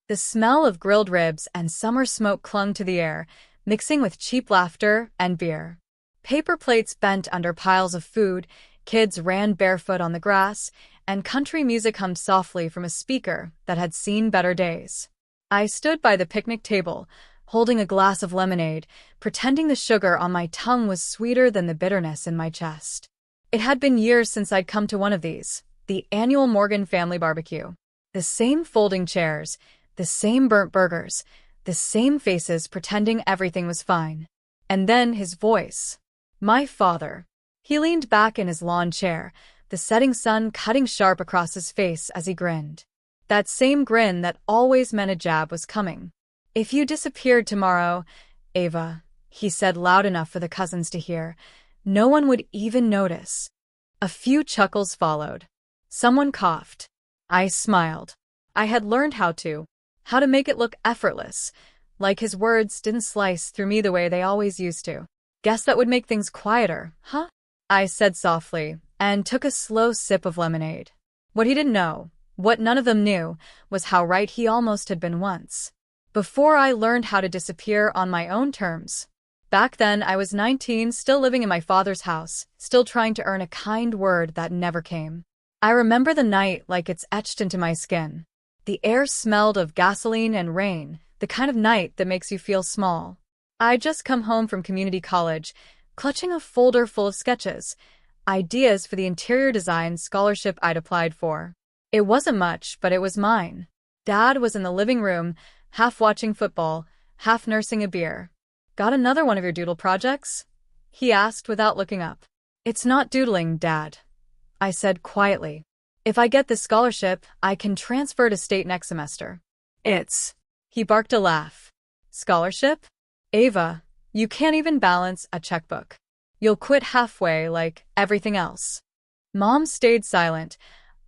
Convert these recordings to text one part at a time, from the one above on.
The smell of grilled ribs and summer smoke clung to the air, mixing with cheap laughter and beer. Paper plates bent under piles of food, kids ran barefoot on the grass, and country music hummed softly from a speaker that had seen better days. I stood by the picnic table, holding a glass of lemonade, pretending the sugar on my tongue was sweeter than the bitterness in my chest. It had been years since I'd come to one of these, the annual Morgan family barbecue. The same folding chairs, the same burnt burgers, the same faces pretending everything was fine. And then his voice. My father. He leaned back in his lawn chair, the setting sun cutting sharp across his face as he grinned. That same grin that always meant a jab was coming. If you disappeared tomorrow, Ava, he said loud enough for the cousins to hear, no one would even notice. A few chuckles followed. Someone coughed. I smiled. I had learned how to make it look effortless, like his words didn't slice through me the way they always used to. Guess that would make things quieter, huh? I said softly, and took a slow sip of lemonade. What he didn't know, what none of them knew, was how right he almost had been once. Before I learned how to disappear on my own terms. Back then, I was 19, still living in my father's house, still trying to earn a kind word that never came. I remember the night like it's etched into my skin. The air smelled of gasoline and rain, the kind of night that makes you feel small. I'd just come home from community college, clutching a folder full of sketches, ideas for the interior design scholarship I'd applied for. It wasn't much, but it was mine. Dad was in the living room, half watching football, half nursing a beer. Got another one of your doodle projects? He asked without looking up. It's not doodling, Dad, I said quietly. If I get this scholarship, I can transfer to state next semester. He barked a laugh. Scholarship? Ava, you can't even balance a checkbook. You'll quit halfway like everything else. Mom stayed silent,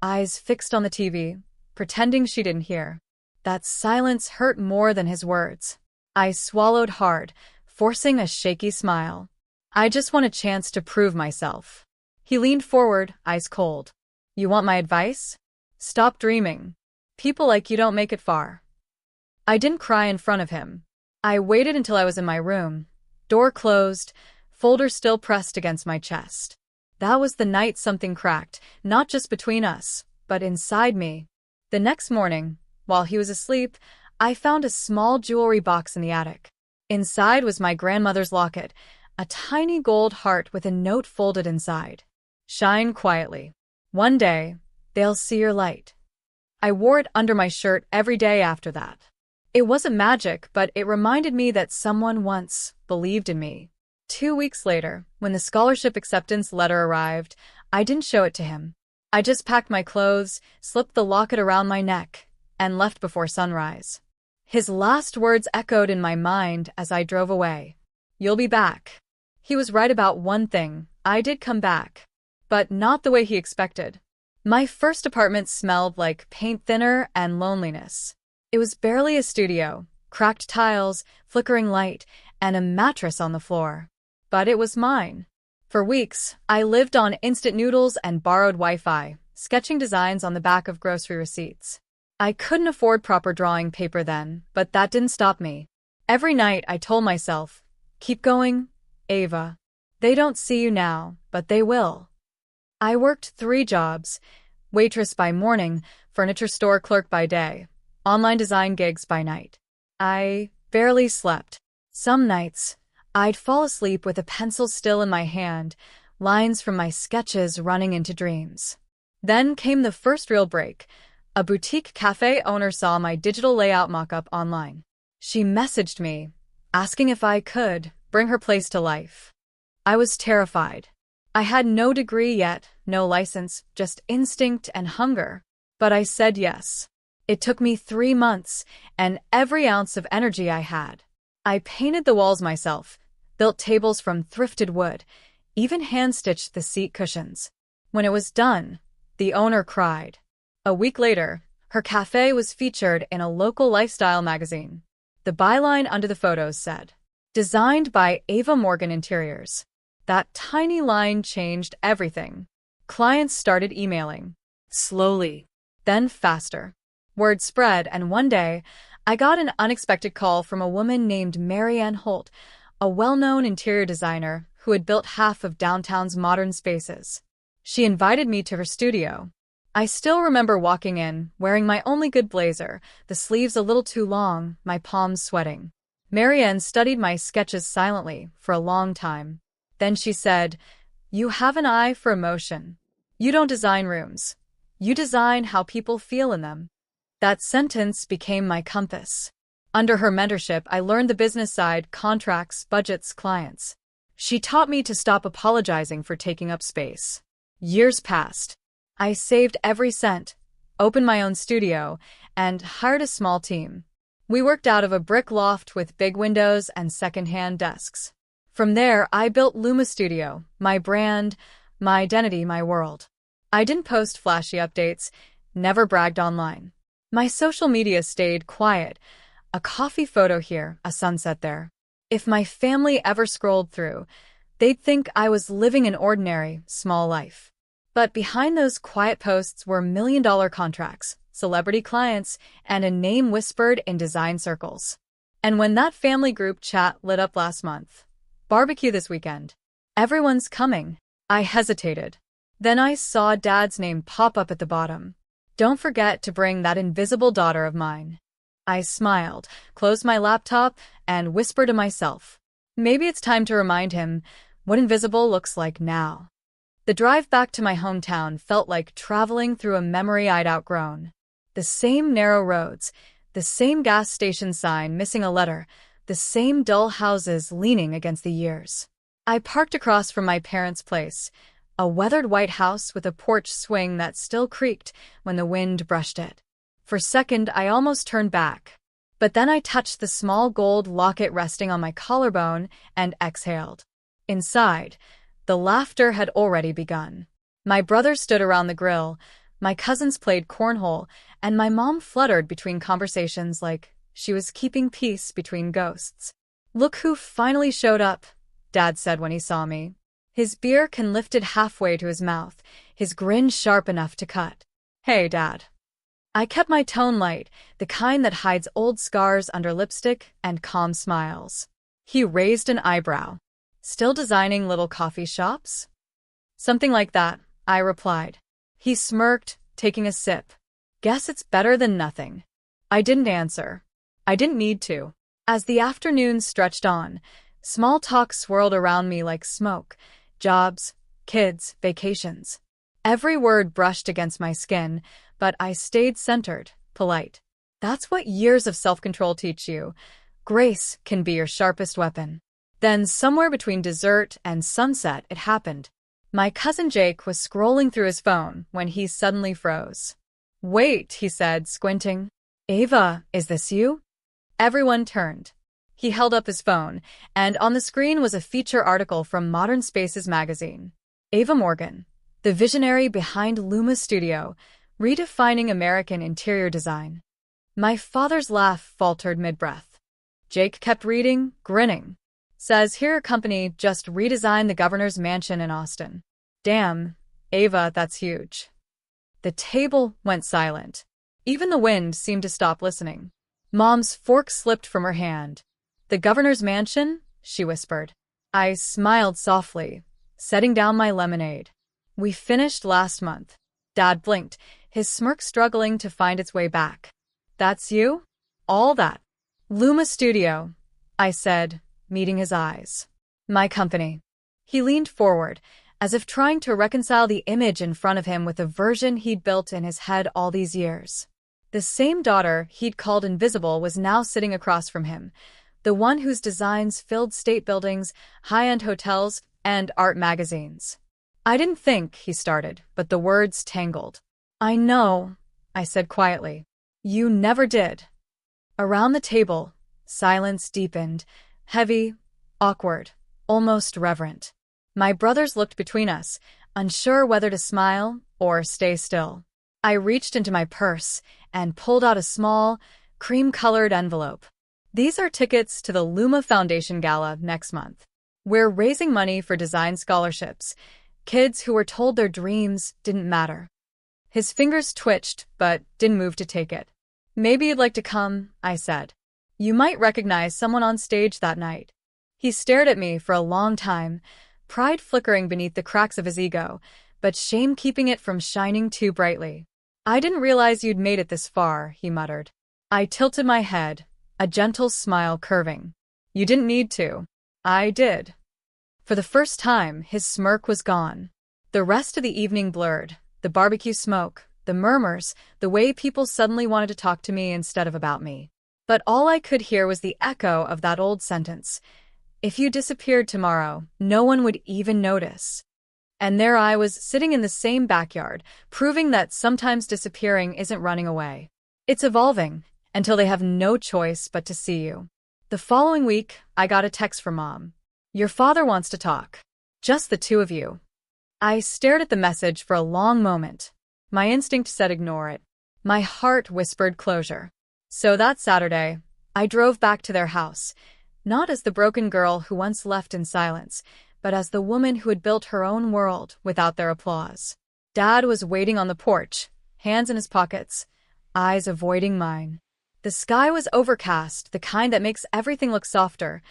eyes fixed on the TV, pretending she didn't hear. That silence hurt more than his words. I swallowed hard, forcing a shaky smile. I just want a chance to prove myself. He leaned forward, eyes cold. You want my advice? Stop dreaming. People like you don't make it far. I didn't cry in front of him. I waited until I was in my room, door closed, folder still pressed against my chest. That was the night something cracked, not just between us, but inside me. The next morning, while he was asleep, I found a small jewelry box in the attic. Inside was my grandmother's locket, a tiny gold heart with a note folded inside. Shine quietly. One day, they'll see your light. I wore it under my shirt every day after that. It wasn't magic, but it reminded me that someone once believed in me. 2 weeks later, when the scholarship acceptance letter arrived, I didn't show it to him. I just packed my clothes, slipped the locket around my neck, and left before sunrise. His last words echoed in my mind as I drove away. You'll be back. He was right about one thing. I did come back. But not the way he expected. My first apartment smelled like paint thinner and loneliness. It was barely a studio, cracked tiles, flickering light, and a mattress on the floor. But it was mine. For weeks, I lived on instant noodles and borrowed Wi-Fi, sketching designs on the back of grocery receipts. I couldn't afford proper drawing paper then, but that didn't stop me. Every night I told myself, keep going, Ava. They don't see you now, but they will. I worked 3 jobs, waitress by morning, furniture store clerk by day, online design gigs by night. I barely slept. Some nights, I'd fall asleep with a pencil still in my hand, lines from my sketches running into dreams. Then came the first real break. A boutique cafe owner saw my digital layout mock-up online. She messaged me, asking if I could bring her place to life. I was terrified. I had no degree yet, no license, just instinct and hunger. But I said yes. It took me 3 months, and every ounce of energy I had. I painted the walls myself, built tables from thrifted wood, even hand-stitched the seat cushions. When it was done, the owner cried. A week later, her cafe was featured in a local lifestyle magazine. The byline under the photos said, "Designed by Ava Morgan Interiors." That tiny line changed everything. Clients started emailing. Slowly. Then faster. Word spread, and one day, I got an unexpected call from a woman named Marianne Holt, a well-known interior designer who had built half of downtown's modern spaces. She invited me to her studio. I still remember walking in, wearing my only good blazer, the sleeves a little too long, my palms sweating. Marianne studied my sketches silently for a long time. Then she said, "You have an eye for emotion. You don't design rooms. You design how people feel in them." That sentence became my compass. Under her mentorship, I learned the business side, contracts, budgets, clients. She taught me to stop apologizing for taking up space. Years passed. I saved every cent, opened my own studio, and hired a small team. We worked out of a brick loft with big windows and second-hand desks. From there, I built Luma Studio, my brand, my identity, my world. I didn't post flashy updates, never bragged online. My social media stayed quiet, a coffee photo here, a sunset there. If my family ever scrolled through, they'd think I was living an ordinary, small life. But behind those quiet posts were million-dollar contracts, celebrity clients, and a name whispered in design circles. And when that family group chat lit up last month, "Barbecue this weekend. Everyone's coming," I hesitated. Then I saw Dad's name pop up at the bottom. "Don't forget to bring that invisible daughter of mine." I smiled, closed my laptop, and whispered to myself, maybe it's time to remind him what invisible looks like now. The drive back to my hometown felt like traveling through a memory I'd outgrown. The same narrow roads, the same gas station sign missing a letter, the same dull houses leaning against the years. I parked across from my parents' place, a weathered white house with a porch swing that still creaked when the wind brushed it. For a second, I almost turned back. But then I touched the small gold locket resting on my collarbone and exhaled. Inside, the laughter had already begun. My brother stood around the grill, my cousins played cornhole, and my mom fluttered between conversations like she was keeping peace between ghosts. "Look who finally showed up," Dad said when he saw me. His beer can lifted halfway to his mouth, his grin sharp enough to cut. "Hey, Dad." I kept my tone light, the kind that hides old scars under lipstick and calm smiles. He raised an eyebrow. "Still designing little coffee shops?" "Something like that," I replied. He smirked, taking a sip. "Guess it's better than nothing." I didn't answer. I didn't need to. As the afternoon stretched on, small talk swirled around me like smoke. Jobs, kids, vacations. Every word brushed against my skin, but I stayed centered, polite. That's what years of self-control teach you. Grace can be your sharpest weapon. Then, somewhere between dessert and sunset, it happened. My cousin Jake was scrolling through his phone when he suddenly froze. "Wait," he said, squinting. "Ava, is this you?" Everyone turned. He held up his phone, and on the screen was a feature article from Modern Spaces magazine. Ava Morgan, the visionary behind Luma Studio, redefining American interior design. My father's laugh faltered mid-breath. Jake kept reading, grinning. "Says here a company just redesigned the governor's mansion in Austin." "Damn, Ava, that's huge." The table went silent. Even the wind seemed to stop listening. Mom's fork slipped from her hand. "The governor's mansion?" she whispered. I smiled softly, setting down my lemonade. "We finished last month." Dad blinked, his smirk struggling to find its way back. "That's you? All that?" "Luma Studio," I said, meeting his eyes. "My company." He leaned forward, as if trying to reconcile the image in front of him with the version he'd built in his head all these years. The same daughter he'd called invisible was now sitting across from him, the one whose designs filled state buildings, high-end hotels, and art magazines. "I didn't think," he started, but the words tangled. "I know," I said quietly. "You never did." Around the table, silence deepened, heavy, awkward, almost reverent. My brothers looked between us, unsure whether to smile or stay still. I reached into my purse and pulled out a small, cream-colored envelope. "These are tickets to the Luma Foundation Gala next month. We're raising money for design scholarships, kids who were told their dreams didn't matter." His fingers twitched, but didn't move to take it. Maybe you'd like to come, I said. You might recognize someone on stage that night. He stared at me for a long time, pride flickering beneath the cracks of his ego, but shame keeping it from shining too brightly. I didn't realize you'd made it this far, he muttered. I tilted my head, a gentle smile curving. You didn't need to. I did. For the first time, his smirk was gone. The rest of the evening blurred, the barbecue smoke, the murmurs, the way people suddenly wanted to talk to me instead of about me. But all I could hear was the echo of that old sentence. If you disappeared tomorrow, no one would even notice. And there I was, sitting in the same backyard, proving that sometimes disappearing isn't running away. It's evolving, until they have no choice but to see you. The following week, I got a text from Mom. Your father wants to talk. Just the two of you. I stared at the message for a long moment. My instinct said ignore it. My heart whispered closure. So that Saturday, I drove back to their house, not as the broken girl who once left in silence, but as the woman who had built her own world without their applause. Dad was waiting on the porch, hands in his pockets, eyes avoiding mine. The sky was overcast, the kind that makes everything look softer,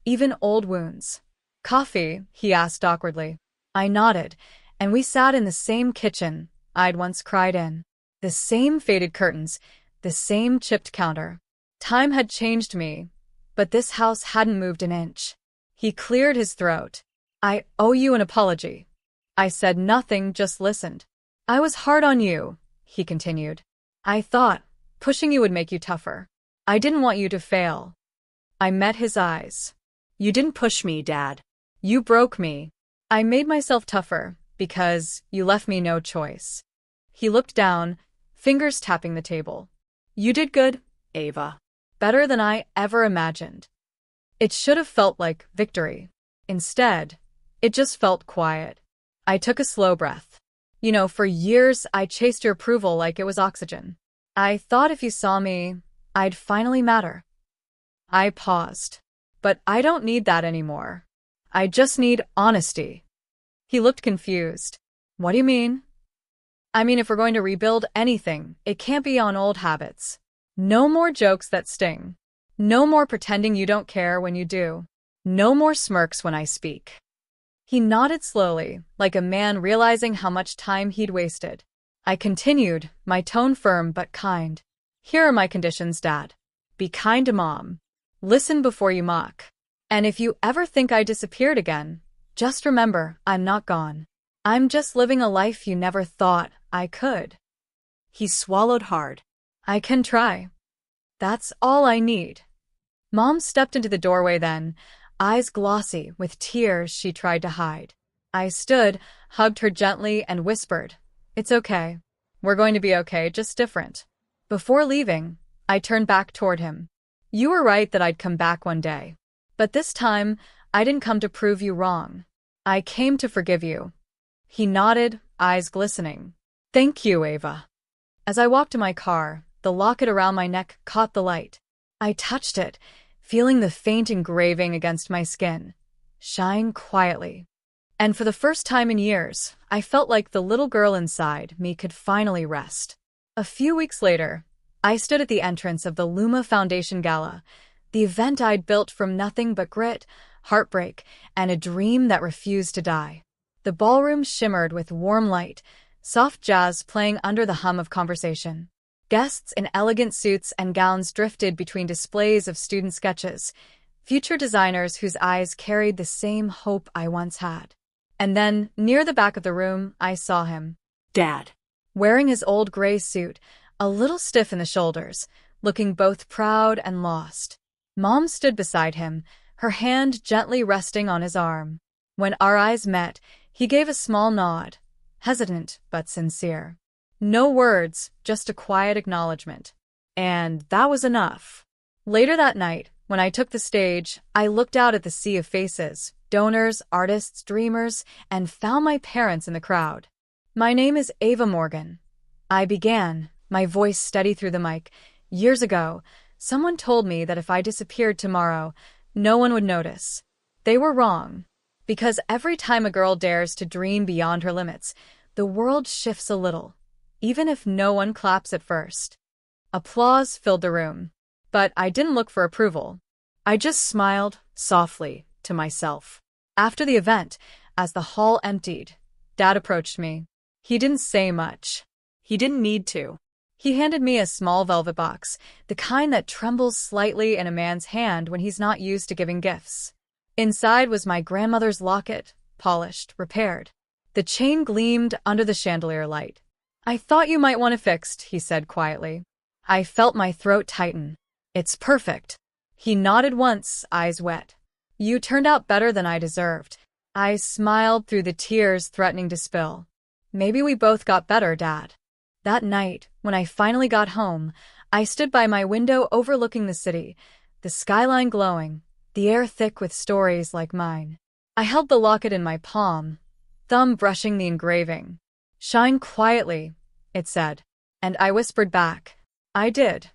even old wounds. Coffee? He asked awkwardly. I nodded, and we sat in the same kitchen I'd once cried in. The same faded curtains, the same chipped counter. Time had changed me, but this house hadn't moved an inch. He cleared his throat. I owe you an apology. I said nothing, just listened. I was hard on you, he continued. I thought pushing you would make you tougher. I didn't want you to fail. I met his eyes. You didn't push me, Dad. You broke me. I made myself tougher because you left me no choice. He looked down, fingers tapping the table. You did good, Ava. Better than I ever imagined. It should have felt like victory. Instead, it just felt quiet. I took a slow breath. You know, for years I chased your approval like it was oxygen. I thought if you saw me, I'd finally matter. I paused. But I don't need that anymore. I just need honesty. He looked confused. What do you mean? I mean, if we're going to rebuild anything, it can't be on old habits. No more jokes that sting. No more pretending you don't care when you do. No more smirks when I speak. He nodded slowly, like a man realizing how much time he'd wasted. I continued, my tone firm but kind. Here are my conditions, Dad. Be kind to Mom. Listen before you mock. And if you ever think I disappeared again, just remember, I'm not gone. I'm just living a life you never thought I could. He swallowed hard. I can try. That's all I need. Mom stepped into the doorway then, eyes glossy with tears she tried to hide. I stood, hugged her gently, and whispered, It's okay. We're going to be okay, just different. Before leaving, I turned back toward him. You were right that I'd come back one day. But this time, I didn't come to prove you wrong. I came to forgive you. He nodded, eyes glistening. Thank you, Ava. As I walked to my car, the locket around my neck caught the light. I touched it, feeling the faint engraving against my skin. Shine quietly. And for the first time in years, I felt like the little girl inside me could finally rest. A few weeks later, I stood at the entrance of the Luma Foundation Gala, the event I'd built from nothing but grit, heartbreak, and a dream that refused to die. The ballroom shimmered with warm light, soft jazz playing under the hum of conversation. Guests in elegant suits and gowns drifted between displays of student sketches, future designers whose eyes carried the same hope I once had. And then, near the back of the room, I saw him. Dad. Wearing his old gray suit, a little stiff in the shoulders, looking both proud and lost. Mom stood beside him, her hand gently resting on his arm. When our eyes met, he gave a small nod, hesitant but sincere. No words, just a quiet acknowledgement. And that was enough. Later that night, when I took the stage, I looked out at the sea of faces, donors, artists, dreamers, and found my parents in the crowd. My name is Ava Morgan. I began, my voice steady through the mic. Years ago, someone told me that if I disappeared tomorrow, no one would notice. They were wrong. Because every time a girl dares to dream beyond her limits, the world shifts a little, even if no one claps at first. Applause filled the room. But I didn't look for approval. I just smiled, softly, to myself. After the event, as the hall emptied, Dad approached me. He didn't say much. He didn't need to. He handed me a small velvet box, the kind that trembles slightly in a man's hand when he's not used to giving gifts. Inside was my grandmother's locket, polished, repaired. The chain gleamed under the chandelier light. "I thought you might want it fixed," he said quietly. I felt my throat tighten. "It's perfect." He nodded once, eyes wet. "You turned out better than I deserved." I smiled through the tears threatening to spill. "Maybe we both got better, Dad." That night, when I finally got home, I stood by my window overlooking the city, the skyline glowing, the air thick with stories like mine. I held the locket in my palm, thumb brushing the engraving. "Shine quietly," it said. And I whispered back, "I did."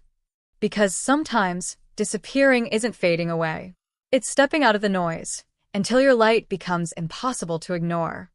Because sometimes, disappearing isn't fading away. It's stepping out of the noise, until your light becomes impossible to ignore.